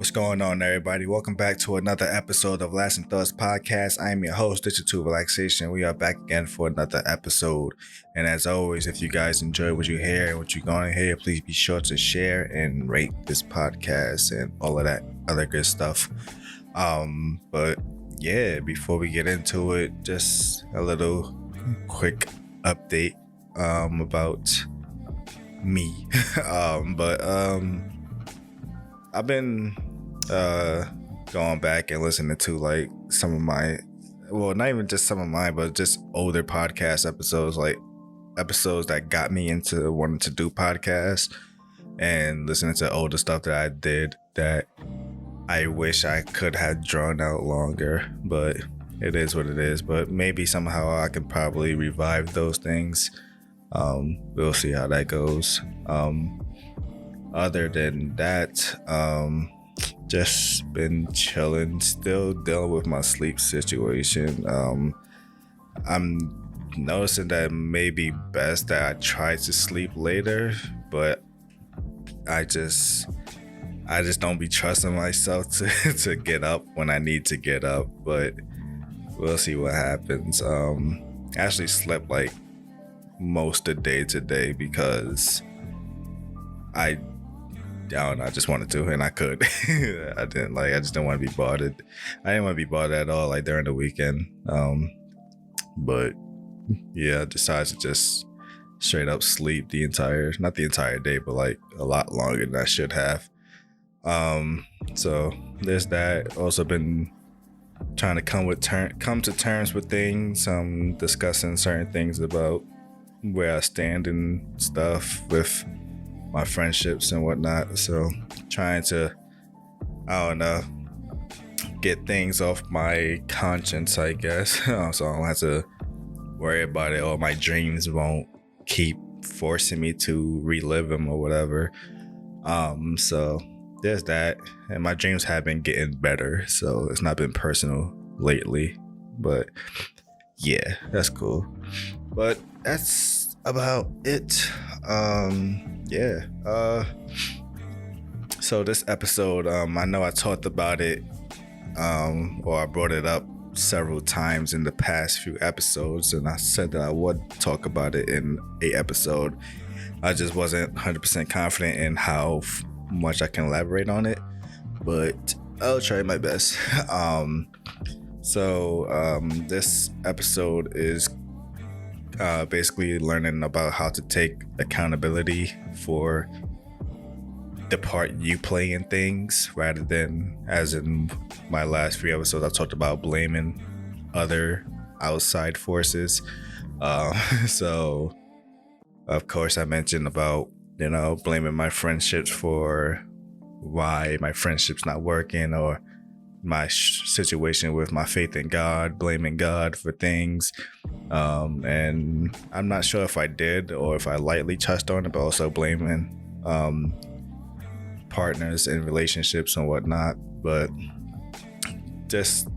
What's going on, everybody? Welcome back to another episode of Lasting Thoughts Podcast. I am your host, Digital Relaxation. We are back again for another episode. And as always, if you guys enjoy what you hear and what you're going to hear, please be sure to share and rate this podcast and all of that other good stuff. But yeah, before we get into it, just a little quick update about me. I've been going back and listening to like some of my, well, not even just some of mine, but just older podcast episodes, like episodes that got me into wanting to do podcasts, and listening to older stuff that I did that I wish I could have drawn out longer, but it is what it is. But maybe somehow I can probably revive those things. We'll see how that goes. Other than that, just been chilling, still dealing with my sleep situation. I'm noticing that it may be best that I try to sleep later, but I just don't be trusting myself to get up when I need to get up, but we'll see what happens. I actually slept like most of the day today because I don't know, I just wanted to, and I could. I just didn't want to be bothered. I didn't want to be bothered at all, like during the weekend. But yeah, I decided to just straight up sleep not the entire day, but like a lot longer than I should have. So there's that. Also been trying to come to terms with things. Discussing certain things about where I stand and stuff with my friendships and whatnot. So trying to, I don't know, get things off my conscience, I guess. So I don't have to worry about it, or my dreams won't keep forcing me to relive them or whatever. So there's that. And my dreams have been getting better, so it's not been personal lately. But yeah, that's cool. But that's about it. So this episode, I know I talked about it, or I brought it up several times in the past few episodes, and I said that I would talk about it in a episode. I just wasn't 100% confident in how much I can elaborate on it, but I'll try my best. This episode is basically learning about how to take accountability for the part you play in things, rather than, as in my last few episodes, I talked about blaming other outside forces. So of course I mentioned about, blaming my friendships for why my friendship's not working, or my situation with my faith in God, blaming God for things. And I'm not sure if I did or if I lightly touched on it, but also blaming partners in relationships and whatnot. But just,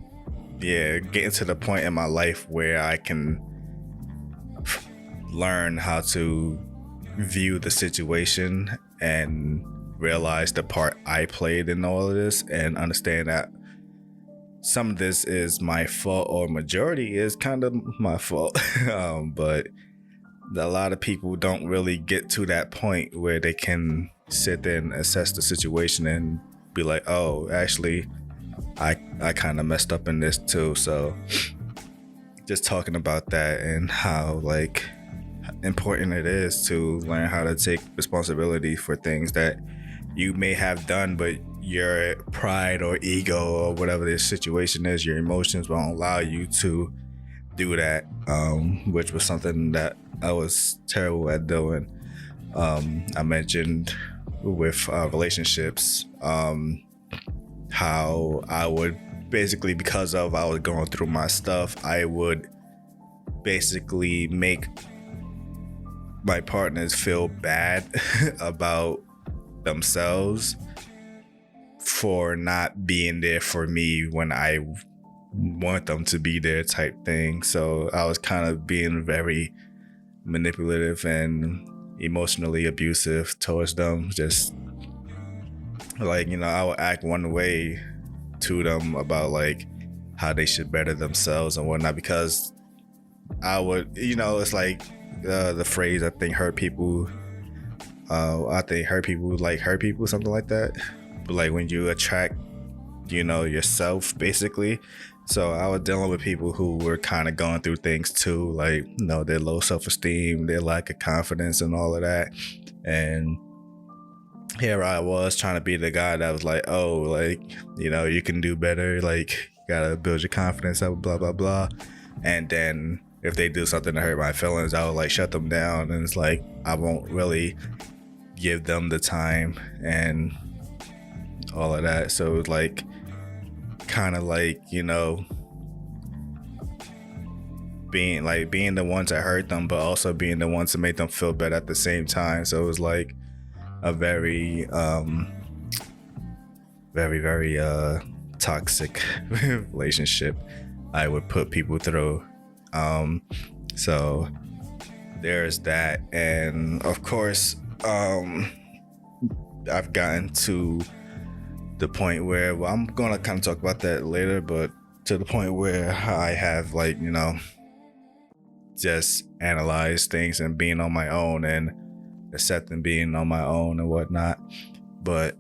getting to the point in my life where I can learn how to view the situation and realize the part I played in all of this, and understand that some of this is my fault, or majority is kind of my fault. But a lot of people don't really get to that point where they can sit there and assess the situation and be like, oh, actually, I kind of messed up in this too. So just talking about that, and how like important it is to learn how to take responsibility for things that you may have done, but your pride or ego or whatever this situation is, your emotions won't allow you to do that, which was something that I was terrible at doing. I mentioned with relationships, how I would basically, because I was going through my stuff, I would basically make my partners feel bad about themselves for not being there for me when I want them to be there, type thing. So I was kind of being very manipulative and emotionally abusive towards them, just like, I would act one way to them about like how they should better themselves and whatnot, because I would, it's like the phrase, I think hurt people like hurt people, something like that. But like when you attract, yourself basically. So I was dealing with people who were kind of going through things too, like, their low self-esteem, their lack of confidence and all of that. And here I was trying to be the guy that was like, oh, like, you can do better, like, you gotta build your confidence up, blah blah blah. And then if they do something to hurt my feelings, I would like shut them down, and it's like I won't really give them the time and all of that. So it's like kind of like, being the ones that hurt them, but also being the ones to make them feel better at the same time. So it was like a very very toxic relationship I would put people through. So there's that. And of course, I've gotten to the point where, well, I'm gonna kind of talk about that later, but to the point where I have like, just analyzed things and being on my own and accepting being on my own and whatnot. But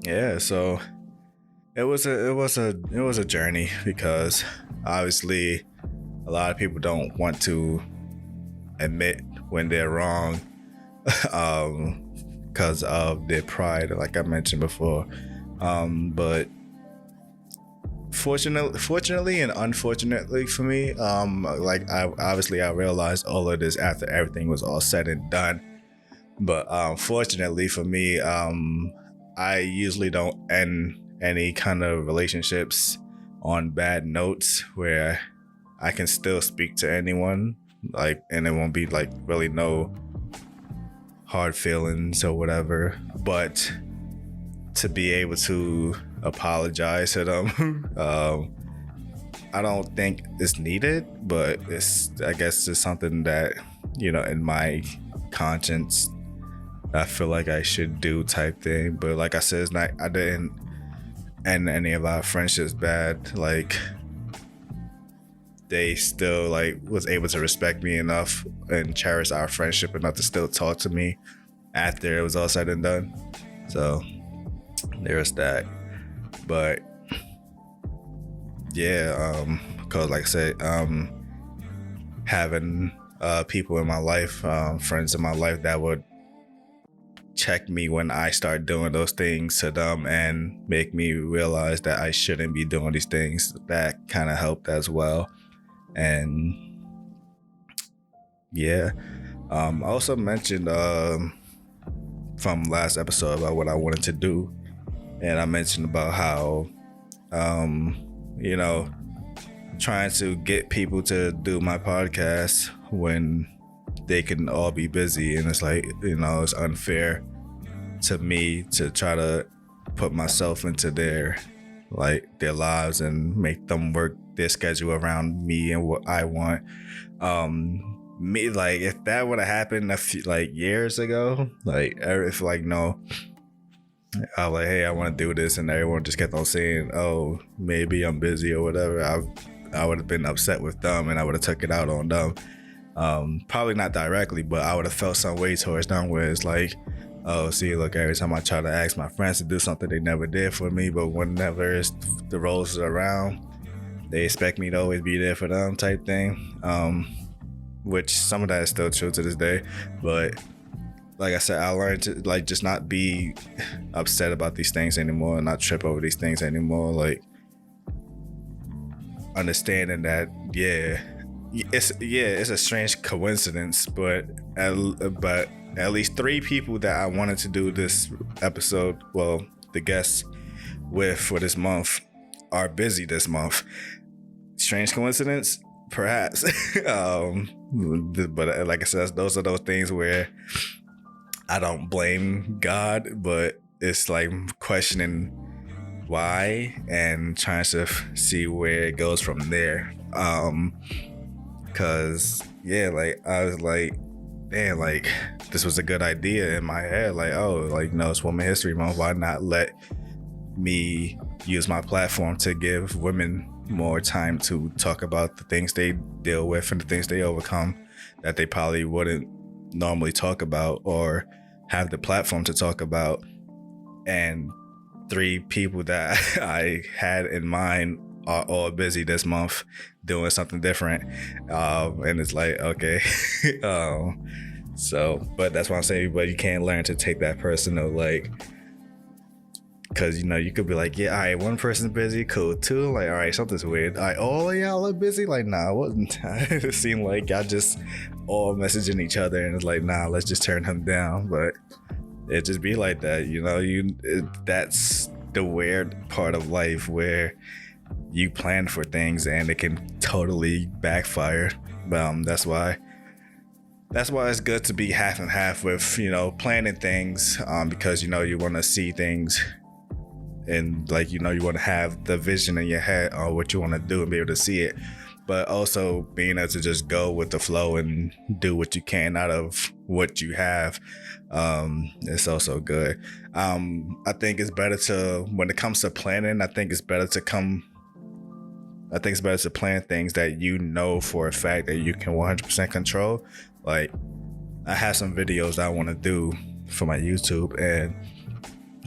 yeah, so it was a journey, because obviously a lot of people don't want to admit when they're wrong, because of their pride, like I mentioned before. But fortunately and unfortunately for me, like I realized all of this after everything was all said and done. But fortunately for me, I usually don't end any kind of relationships on bad notes, where I can still speak to anyone, like, and it won't be like really no hard feelings or whatever. But to be able to apologize to them, I don't think it's needed, but I guess it's something that, in my conscience, I feel like I should do, type thing. But like I said, it's not, I didn't end any of our friendships bad. Like, they still like was able to respect me enough and cherish our friendship enough to still talk to me after it was all said and done. So there's that. But yeah, because like I said, having people in my life, friends in my life that would check me when I start doing those things to them and make me realize that I shouldn't be doing these things, that kind of helped as well. And yeah, I also mentioned from last episode about what I wanted to do, and I mentioned about how trying to get people to do my podcast when they can all be busy, and it's like, it's unfair to me to try to put myself into their lives and make them work their schedule around me and what I want. Me, like, if that would have happened a few years ago, if no, I was like, hey, I want to do this, and everyone just kept on saying, oh, maybe I'm busy or whatever, I would have been upset with them, and I would have took it out on them. Probably not directly, but I would have felt some way towards them, where it's like, oh, see, look, every time I try to ask my friends to do something, they never did for me, but whenever the roles are around, they expect me to always be there for them, type thing. Which some of that is still true to this day, but like I said, I learned to just not be upset about these things anymore, and not trip over these things anymore. Understanding that, it's a strange coincidence, but at least 3 people that I wanted to do this episode, well, the guests with for this month, are busy this month. Strange coincidence? Perhaps. But like I said, those are those things where I don't blame God, but it's like questioning why and trying to see where it goes from there. Cause I was like, damn, like this was a good idea in my head. Like, oh, like, no, it's Women's History Month. Why not let me use my platform to give women more time to talk about the things they deal with and the things they overcome that they probably wouldn't normally talk about or have the platform to talk about. And 3 people that I had in mind are all busy this month doing something different, and it's like, okay. So but that's why I'm saying, but you can't learn to take that personal, like, because you could be like, yeah, all right, one person's busy, cool. 2, like, all right, something's weird. All right, all of y'all are busy. Like, nah, it wasn't. It seemed like y'all just all messaging each other, and it's like, nah, let's just turn him down. But it just be like that, that's the weird part of life, where you plan for things and it can totally backfire. That's why it's good to be half and half with planning things, because you want to see things, and like you want to have the vision in your head on what you want to do and be able to see it, but also being able to just go with the flow and do what you can out of what you have. It's also good. I think it's better to, when it comes to planning, I think it's better to plan things that for a fact that you can 100% control. Like, I have some videos I want to do for my YouTube, and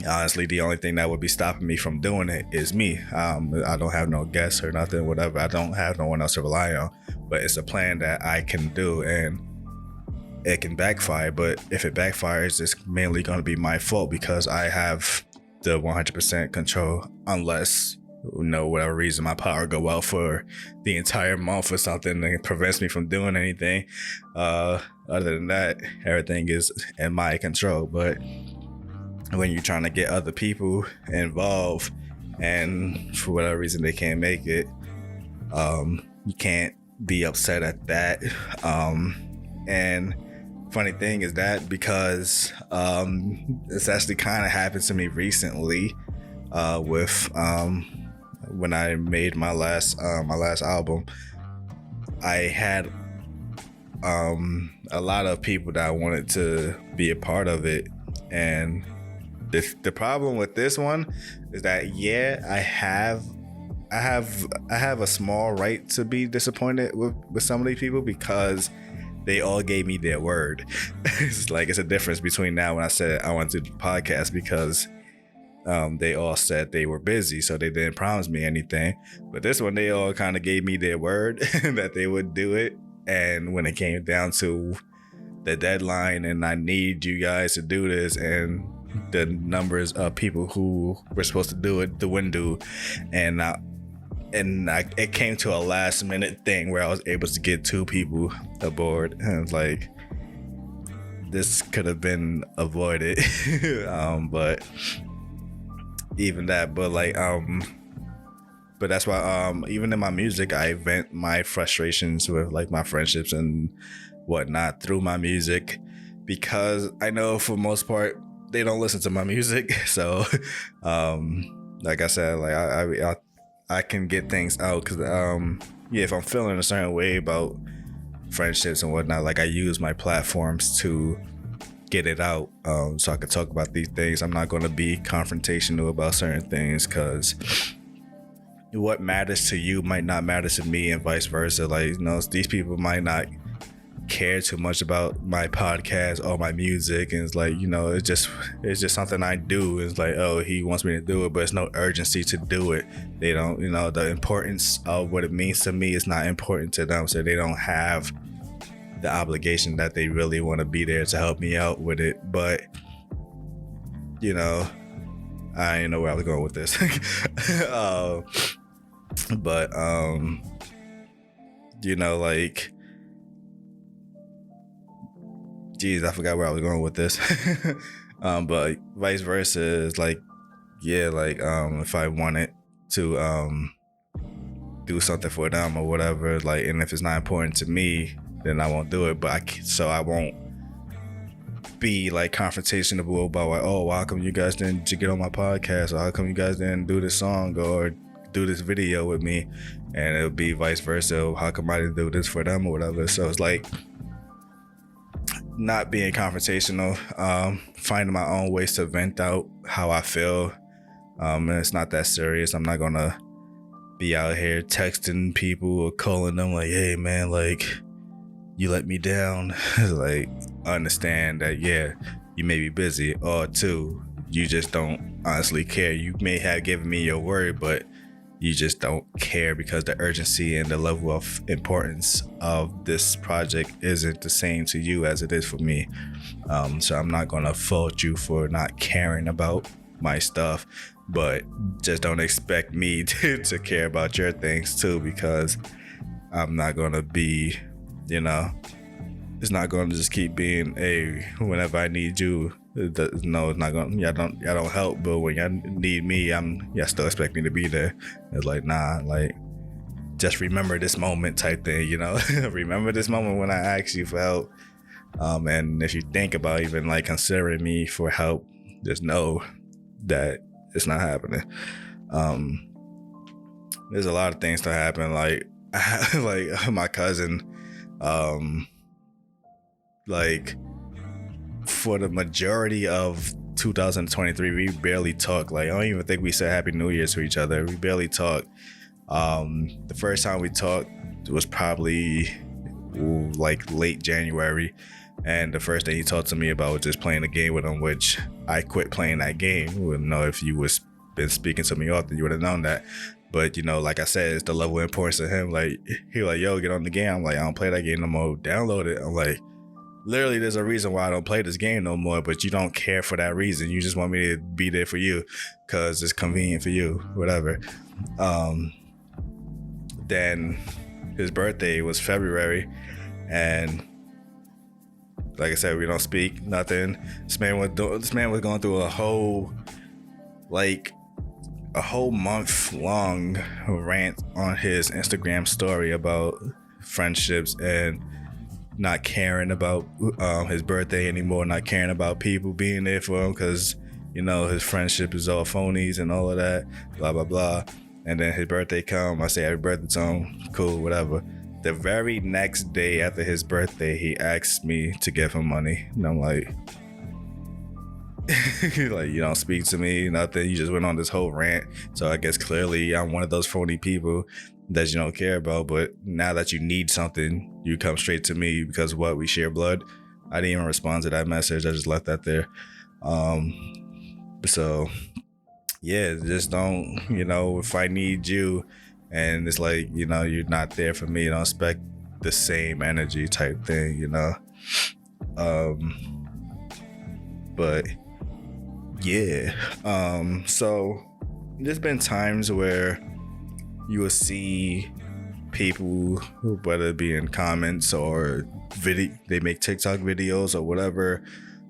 honestly, the only thing that would be stopping me from doing it is me. I don't have no guests or nothing, whatever. I don't have no one else to rely on, but it's a plan that I can do, and it can backfire. But if it backfires, it's mainly going to be my fault, because I have the 100% control, unless whatever reason my power go out for the entire month or something that prevents me from doing anything. Other than that, everything is in my control. But when you're trying to get other people involved, and for whatever reason they can't make it, you can't be upset at that. And funny thing is that, because it's actually kind of happened to me recently, with when I made my last album. I had a lot of people that wanted to be a part of it, and the problem with this one is that, I have a small right to be disappointed with some of these people, because they all gave me their word. It's a difference between now when I said I want to do the podcast, because they all said they were busy, so they didn't promise me anything. But this one, they all kind of gave me their word that they would do it. And when it came down to the deadline, and I need you guys to do this, and the numbers of people who were supposed to do it, the window, and it came to a last minute thing where I was able to get 2 people aboard, and it's like, this could have been avoided. But even that, but that's why even in my music, I vent my frustrations with like my friendships and whatnot through my music, because I know for the most part they don't listen to my music. So like I said, like I can get things out, because if I'm feeling a certain way about friendships and whatnot, like I use my platforms to get it out, so I could talk about these things. I'm not going to be confrontational about certain things, because what matters to you might not matter to me, and vice versa. Like, these people might not care too much about my podcast or my music, and it's like, it's just something I do. It's like, oh, he wants me to do it, but it's no urgency to do it. They don't, the importance of what it means to me is not important to them, so they don't have the obligation that they really want to be there to help me out with it. But I didn't know where I was going with this. But like, geez, I forgot where I was going with this. But vice versa is like, if I wanted to do something for them or whatever, like, and if it's not important to me, then I won't do it. But I won't be like confrontational about like, oh, how come you guys didn't get on my podcast, or how come you guys didn't do this song or do this video with me? And it'll be vice versa. How come I didn't do this for them or whatever? So it's like, not being confrontational, finding my own ways to vent out how I feel. And it's not that serious. I'm not gonna be out here texting people or calling them like, hey man, like, you let me down. Like, understand that, yeah, you may be busy, or two, you just don't honestly care. You may have given me your word, but you just don't care because the urgency and the level of importance of this project isn't the same to you as it is for me. So I'm not gonna fault you for not caring about my stuff, but just don't expect me to care about your things too, because I'm not gonna be, it's not gonna just keep being whenever I need you. No, it's not gonna. Y'all don't help, but when y'all need me, y'all still expect me to be there. It's like, nah, like, just remember this moment type thing, remember this moment when I asked you for help. And if you think about even like considering me for help, just know that it's not happening. There's a lot of things to happen. Like, like my cousin, like, for the majority of 2023, we barely talk. Like, I don't even think we said Happy New Year to each other. We barely talk. The first time we talked was probably like late January, and the first thing he talked to me about was just playing a game with him, which I quit playing that game. I wouldn't know if you was been speaking to me often, you would have known that. But like I said, it's the level of importance to him. Like, he like, yo, get on the game. I'm like, I don't play that game no more. Download it. I'm like, literally, there's a reason why I don't play this game no more, but you don't care for that reason. You just want me to be there for you because it's convenient for you, whatever. Then his birthday was February, and like I said, we don't speak, nothing. This man was going through a whole month long rant on his Instagram story about friendships and not caring about his birthday anymore, not caring about people being there for him because, his friendship is all phonies and all of that, blah, blah, blah. And then his birthday come, I say happy birthday to him, cool, whatever. The very next day after his birthday, he asked me to give him money. And I'm like, like, you don't speak to me, nothing. You just went on this whole rant. So I guess clearly I'm one of those phony people that you don't care about. But now that you need something, you come straight to me because what? We share blood. I didn't even respond to that message. I just left that there. So yeah, just don't, if I need you and it's like, you're not there for me, don't expect the same energy type thing, but yeah. So there's been times where you will see people, whether it be in comments or they make TikTok videos or whatever,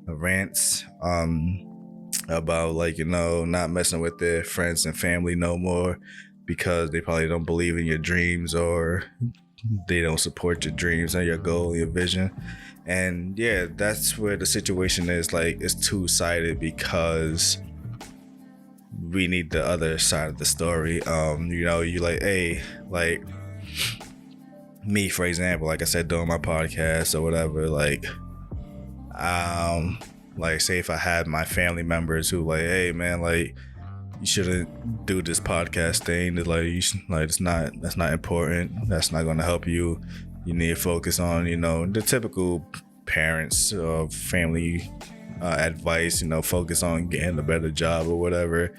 rants about like, not messing with their friends and family no more because they probably don't believe in your dreams or they don't support your dreams and your goal, your vision. And yeah, that's where the situation is. Like, it's two-sided because we need the other side of the story. You like, hey, like me, for example, like I said, doing my podcast or whatever, like say if I had my family members who like, hey man, like, you shouldn't do this podcast thing. That's not important. That's not going to help you. You need to focus on, the typical parents or family advice, focus on getting a better job or whatever.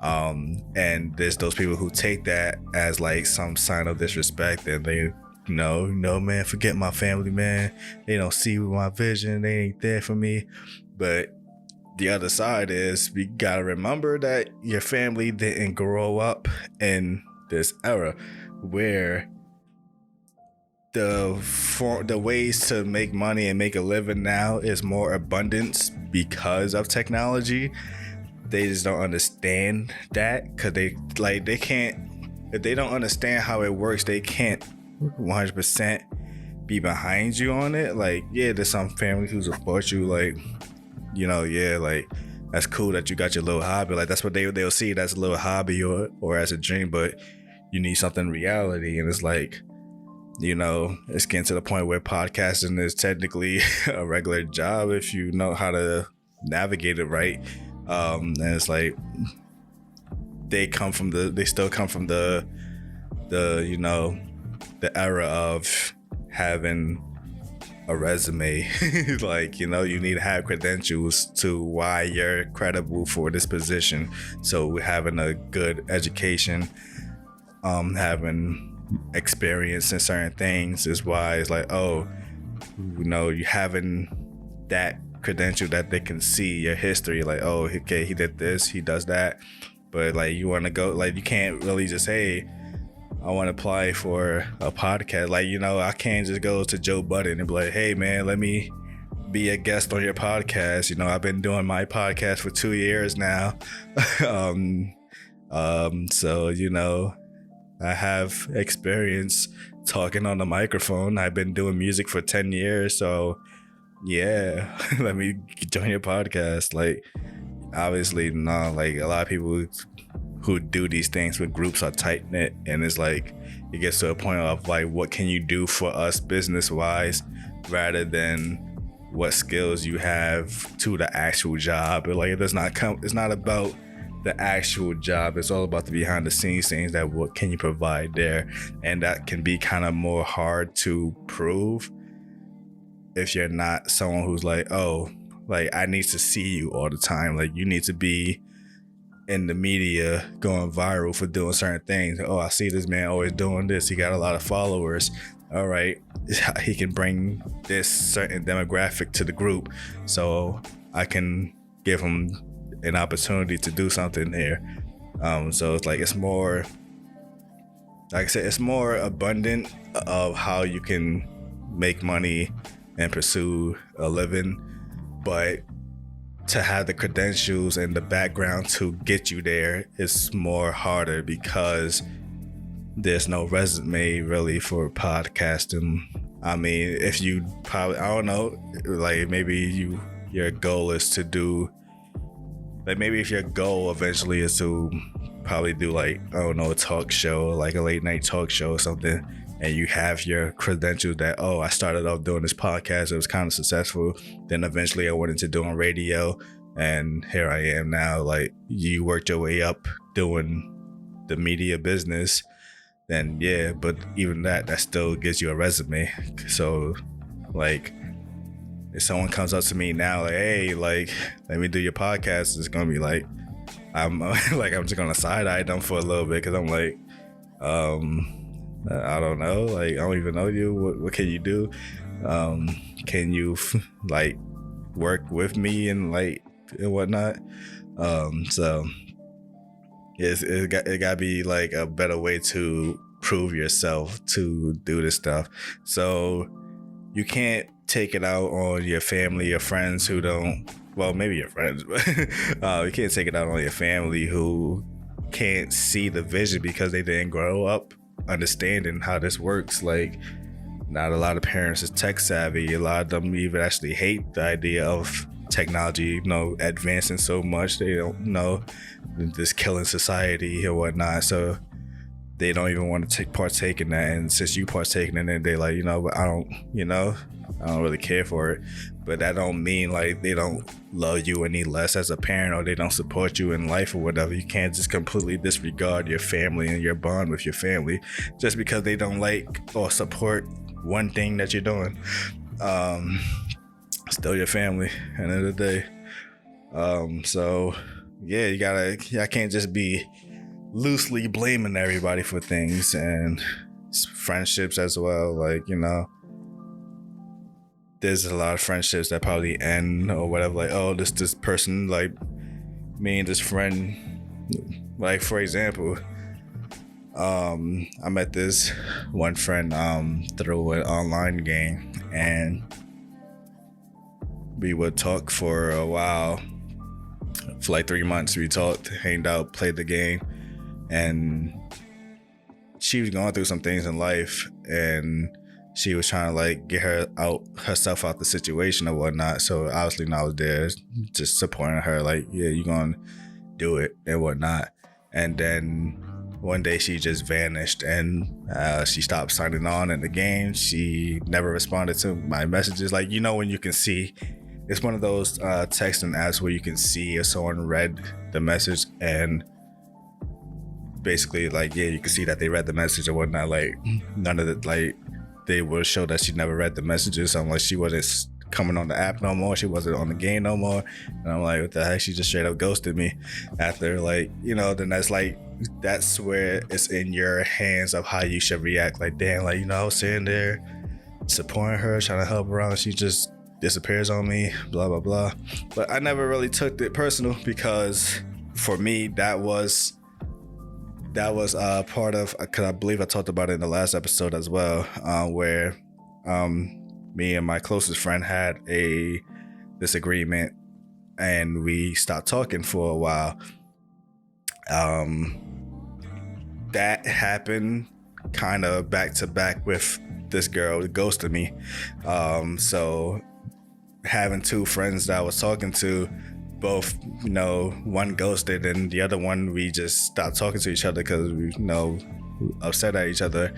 And there's those people who take that as like some sign of disrespect, and they, no, man, forget my family, man. They don't see my vision. They ain't there for me. But the other side is, we gotta remember that your family didn't grow up in this era where the ways to make money and make a living now is more abundance because of technology. They just don't understand that because they can't, if they don't understand how it works, they can't 100% be behind you on it. Like, yeah, there's some families who support you, like, yeah, like, that's cool that you got your little hobby. Like, that's what they'll see it as a little hobby or as a dream, but you need something reality. And it's like, it's getting to the point where podcasting is technically a regular job if you know how to navigate it right. And it's like they still come from the the era of having a resume. Like, you need to have credentials to why you're credible for this position. So having a good education, having experience in certain things is why it's like, oh, you having that credential that they can see your history, like, oh, okay, he did this, he does that. But like, you want to go, like, you can't really just, hey, I want to apply for a podcast. Like, I can't just go to Joe Budden and be like, hey man, let me be a guest on your podcast. I've been doing my podcast for 2 years now. So I have experience talking on the microphone. I've been doing music for 10 years. So yeah, let me join your podcast. Like, obviously, no, like, a lot of people who do these things with groups are tight knit, and it's like it gets to a point of like, what can you do for us business wise, rather than what skills you have to the actual job. Like, it's not about the actual job. It's all about the behind the scenes things, that what can you provide there, and that can be kind of more hard to prove if you're not someone who's like, oh, like, I need to see you all the time. Like, you need to be in the media going viral for doing certain things. Oh, I see this man always doing this. He got a lot of followers. All right, he can bring this certain demographic to the group, so I can give him an opportunity to do something there. So it's like, it's more, like I said, it's more abundant of how you can make money and pursue a living, but to have the credentials and the background to get you there is more harder, because there's no resume really for podcasting. I mean, if you probably, I don't know, like, maybe your goal is to do, like, maybe if your goal eventually is to probably do, like, I don't know, a talk show, like a late night talk show or something, and you have your credentials that, oh, I started off doing this podcast, it was kind of successful, then eventually I went into doing radio, and here I am now. Like, you worked your way up doing the media business, then yeah, but even that still gives you a resume. So like, if someone comes up to me now like, hey, like, let me do your podcast, it's gonna be like, I'm like, I'm just gonna side eye them for a little bit, because I'm like, I don't know, like, I don't even know you. What can you do? Can you like work with me and like and whatnot? So it gotta be like a better way to prove yourself to do this stuff. So you can't take it out on your family, your friends who don't, well, maybe your friends, but you can't take it out on your family who can't see the vision because they didn't grow up understanding how this works. Like, not a lot of parents is tech savvy. A lot of them even actually hate the idea of technology, advancing so much. They don't know this killing society or whatnot. So they don't even want to partake in that. And since you partaking in it, they like, but I don't really care for it. But that don't mean like they don't love you any less as a parent, or they don't support you in life or whatever. You can't just completely disregard your family and your bond with your family just because they don't like or support one thing that you're doing. Still your family at the end of the day. So yeah, I can't just be loosely blaming everybody for things, and friendships as well. Like, there's a lot of friendships that probably end or whatever. Like, oh, this person, like, me and this friend, like, for example, I met this one friend through an online game, and we would talk for a while. For like 3 months, we talked, hanged out, played the game, and she was going through some things in life, and she was trying to like get herself out the situation or whatnot. So obviously, I was there just supporting her, like, yeah, you're gonna do it and whatnot. And then one day she just vanished, and she stopped signing on in the game. She never responded to my messages. Like, you know, when you can see, it's one of those texting apps where you can see if someone read the message, and basically, like, yeah, you can see that they read the message or whatnot. Like, none of the, like, they will show that she never read the messages. So I'm like, she wasn't coming on the app no more. She wasn't on the game no more. And I'm like, what the heck? She just straight up ghosted me after, like, you know, then that's like, that's where it's in your hands of how you should react. Like, damn, like, you know, I was sitting there supporting her, trying to help her out, and she just disappears on me, blah, blah, blah. But I never really took it personal, because for me, that was part of, because I believe I talked about it in the last episode as well, where me and my closest friend had a disagreement, and we stopped talking for a while. That happened kind of back to back with this girl who ghosted me. So having two friends that I was talking to, both, you know, one ghosted and the other one, we just stopped talking to each other because we, you know, upset at each other.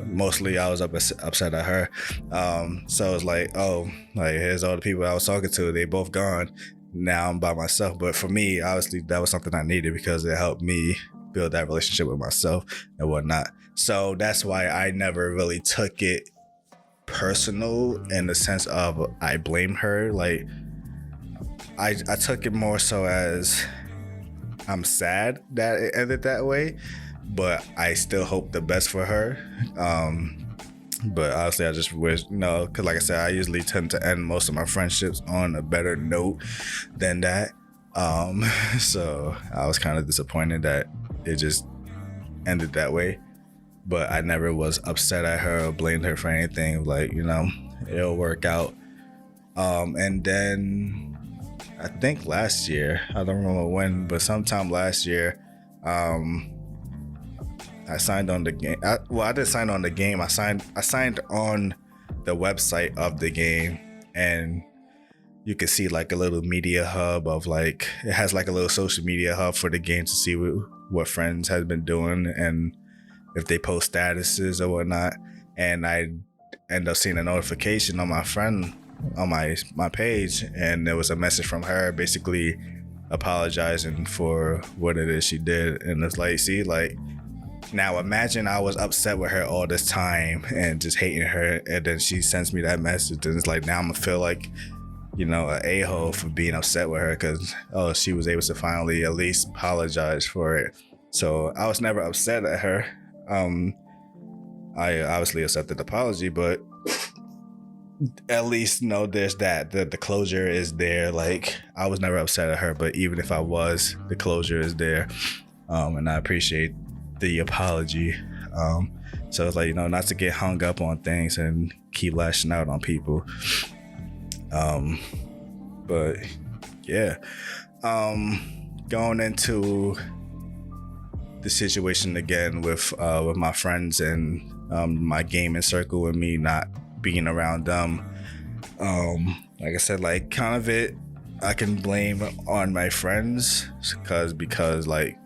Mostly I was upset at her. So it's like, oh, like, here's all the people I was talking to, they both gone. Now I'm by myself. But for me, obviously, that was something I needed, because it helped me build that relationship with myself and whatnot. So that's why I never really took it personal in the sense of I blame her. Like, I took it more so as I'm sad that it ended that way, but I still hope the best for her. But honestly, I just wish, you know, because like I said, I usually tend to end most of my friendships on a better note than that. So I was kind of disappointed that it just ended that way. But I never was upset at her or blamed her for anything. Like, you know, it'll work out. And then I think last year, I don't remember when, but sometime last year, I signed on the game. I didn't sign on the game. I signed on the website of the game, and you can see like a little media hub of, like, it has like a little social media hub for the game to see what friends has been doing and if they post statuses or whatnot. And I end up seeing a notification on my friend on my page, and there was a message from her basically apologizing for what it is she did. And it's like, see, like, now imagine I was upset with her all this time and just hating her, and then she sends me that message, and it's like, now I'm gonna feel like, you know, an a-hole for being upset with her because, oh, she was able to finally at least apologize for it. So I was never upset at her. I obviously accepted the apology, but at least, you know, there's that, the closure is there. Like, I was never upset at her, but even if I was, the closure is there. And I appreciate the apology. So it's like, you know, not to get hung up on things and keep lashing out on people. But yeah, going into the situation again with my friends and my gaming circle and me not being around them. Like I said, like, kind of it, I can blame on my friends because like,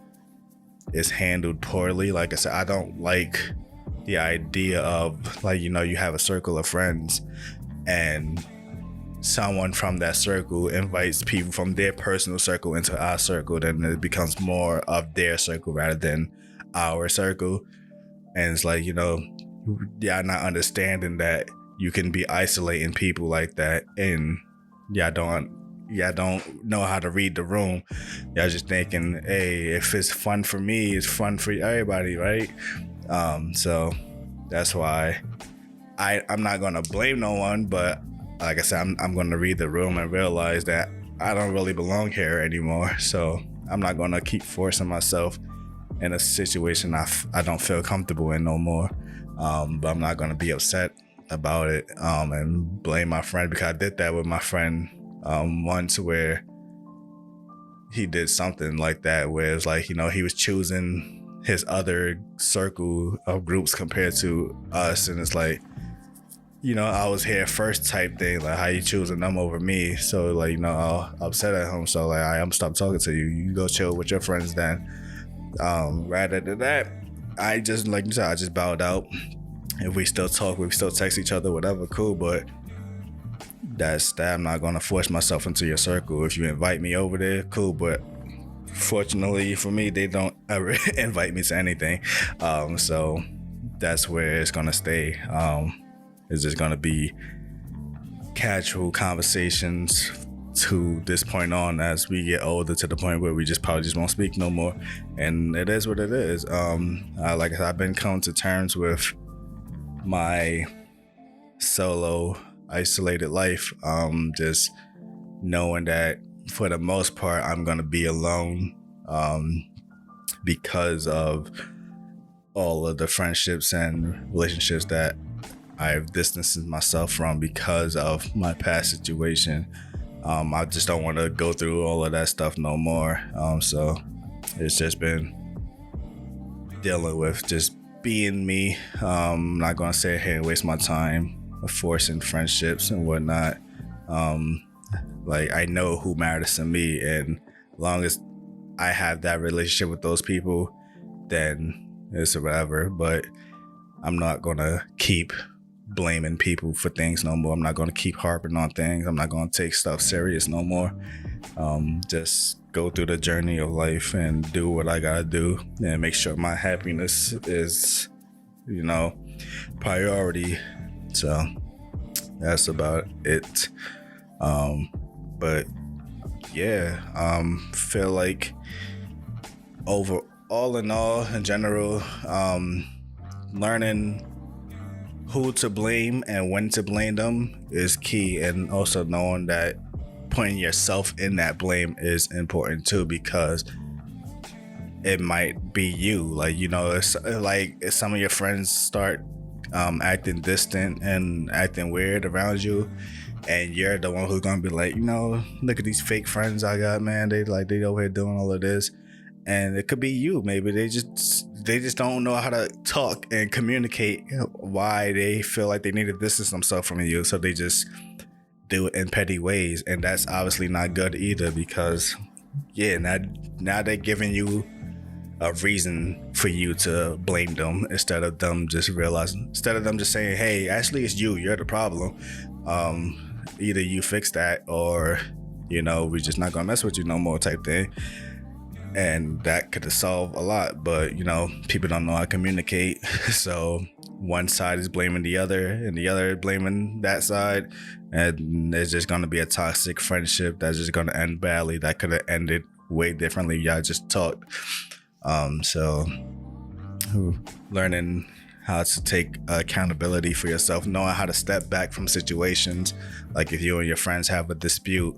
it's handled poorly. Like I said, I don't like the idea of, like, you know, you have a circle of friends and someone from that circle invites people from their personal circle into our circle, then it becomes more of their circle rather than our circle. And it's like, you know, y'all not understanding that you can be isolating people like that, and y'all don't know how to read the room. Y'all just thinking, hey, if it's fun for me, it's fun for everybody, right? So that's why I'm not gonna blame no one, but like I said, I'm gonna read the room and realize that I don't really belong here anymore. So I'm not gonna keep forcing myself in a situation I don't feel comfortable in no more. But I'm not gonna be upset about it and blame my friend, because I did that with my friend once, where he did something like that, where it's like, you know, he was choosing his other circle of groups compared to us, and it's like, you know, I was here first type thing, like, how you choosing them over me? So like, you know, I'll upset at him, so like, I'm stop talking to you, you go chill with your friends then. Rather than that, I just, like you said, I just bowed out. If we still talk, we still text each other, whatever, cool. But that's that. I'm not gonna force myself into your circle. If you invite me over there, cool. But fortunately for me, they don't ever invite me to anything. So that's where it's gonna stay. It's just gonna be casual conversations to this point on as we get older, to the point where we just probably just won't speak no more. And it is what it is. Like I said, I've been coming to terms with my solo isolated life, just knowing that for the most part I'm gonna be alone, because of all of the friendships and relationships that I've distanced myself from because of my past situation. I just don't want to go through all of that stuff no more. So it's just been dealing with just being me. I'm not gonna sit here and waste my time forcing friendships and whatnot. Like, I know who matters to me, and as long as I have that relationship with those people, then it's whatever. But I'm not gonna keep blaming people for things no more. I'm not gonna keep harping on things. I'm not gonna take stuff serious no more. Just go through the journey of life and do what I gotta do and make sure my happiness is, priority. So that's about it. But yeah, feel like all in general, learning who to blame and when to blame them is key, and also knowing that putting yourself in that blame is important too, because it might be you. Like, it's like if some of your friends start acting distant and acting weird around you, and you're the one who's gonna be like, look at these fake friends I got, man. They over here doing all of this, and it could be you. Maybe they just don't know how to talk and communicate why they feel like they need to distance themselves from you, so they just do it in petty ways, and that's obviously not good either, because now they're giving you a reason for you to blame them instead of them just saying, hey, actually it's you're the problem. Either you fix that, or we're just not gonna mess with you no more, type thing. And that could solve a lot, but people don't know how to communicate. So one side is blaming the other, and the other blaming that side, and there's just gonna be a toxic friendship that's just gonna end badly. That could have ended way differently. Y'all just talked. So learning how to take accountability for yourself, knowing how to step back from situations. Like if you and your friends have a dispute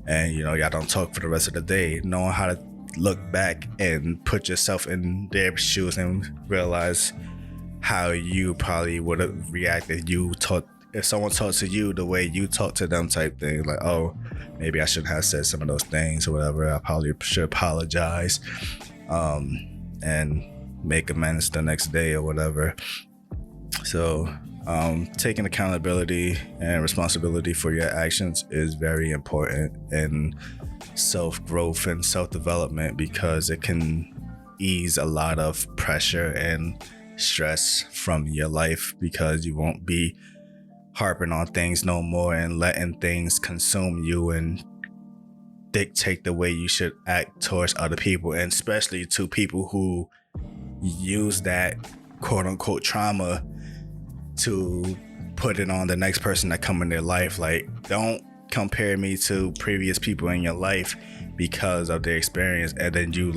and y'all don't talk for the rest of the day, knowing how to look back and put yourself in their shoes and realize how you probably would have reacted if someone talked to you the way you talk to them, type thing. Like, oh, maybe I shouldn't have said some of those things or whatever. I probably should apologize, and make amends the next day or whatever. So taking accountability and responsibility for your actions is very important in self-growth and self-development, because it can ease a lot of pressure and stress from your life, because you won't be harping on things no more and letting things consume you and dictate the way you should act towards other people, and especially to people who use that quote-unquote trauma to put it on the next person that come in their life. Like, don't compare me to previous people in your life because of their experience, and then you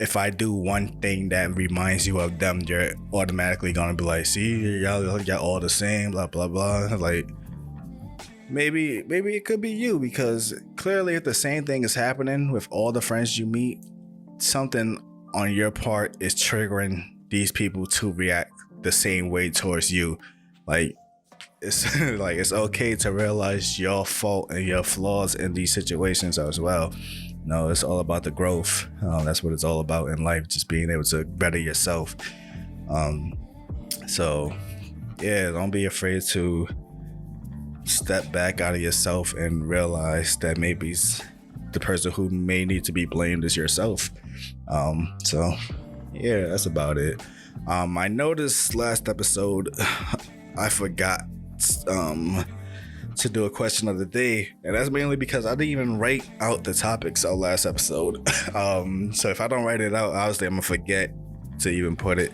if I do one thing that reminds you of them, you're automatically gonna be like, see, y'all all the same, blah blah blah. Like, maybe it could be you, because clearly if the same thing is happening with all the friends you meet, something on your part is triggering these people to react the same way towards you. Like, it's it's okay to realize your fault and your flaws in these situations as well. No, it's all about the growth. That's what it's all about in life, just being able to better yourself. So yeah, don't be afraid to step back out of yourself and realize that maybe the person who may need to be blamed is yourself. So yeah, that's about it. I noticed last episode I forgot to do a question of the day, and that's mainly because I didn't even write out the topics of last episode. So if I don't write it out, obviously I'm gonna forget to even put it.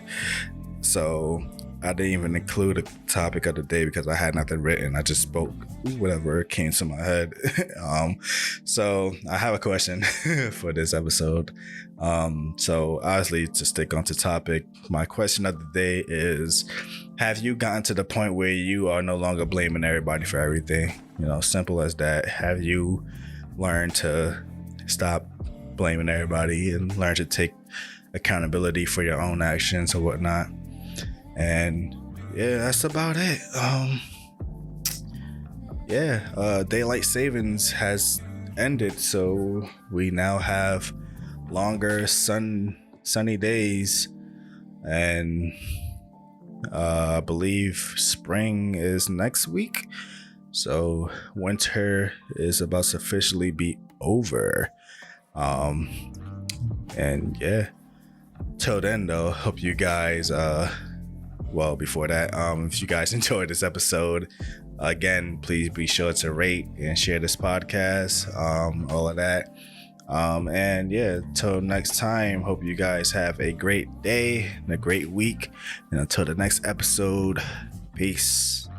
So I didn't even include a topic of the day because I had nothing written. I just spoke whatever came to my head. So I have a question for this episode. So obviously, to stick onto topic, my question of the day is, have you gotten to the point where you are no longer blaming everybody for everything? Simple as that. Have you learned to stop blaming everybody and learn to take accountability for your own actions or whatnot? And yeah, that's about it. Daylight savings has ended, so we now have longer sunny days, and I believe spring is next week, so winter is about to officially be over. And yeah, till then though, hope you guys before that, if you guys enjoyed this episode, again, please be sure to rate and share this podcast, all of that. And yeah, till next time, hope you guys have a great day and a great week. And until the next episode, peace.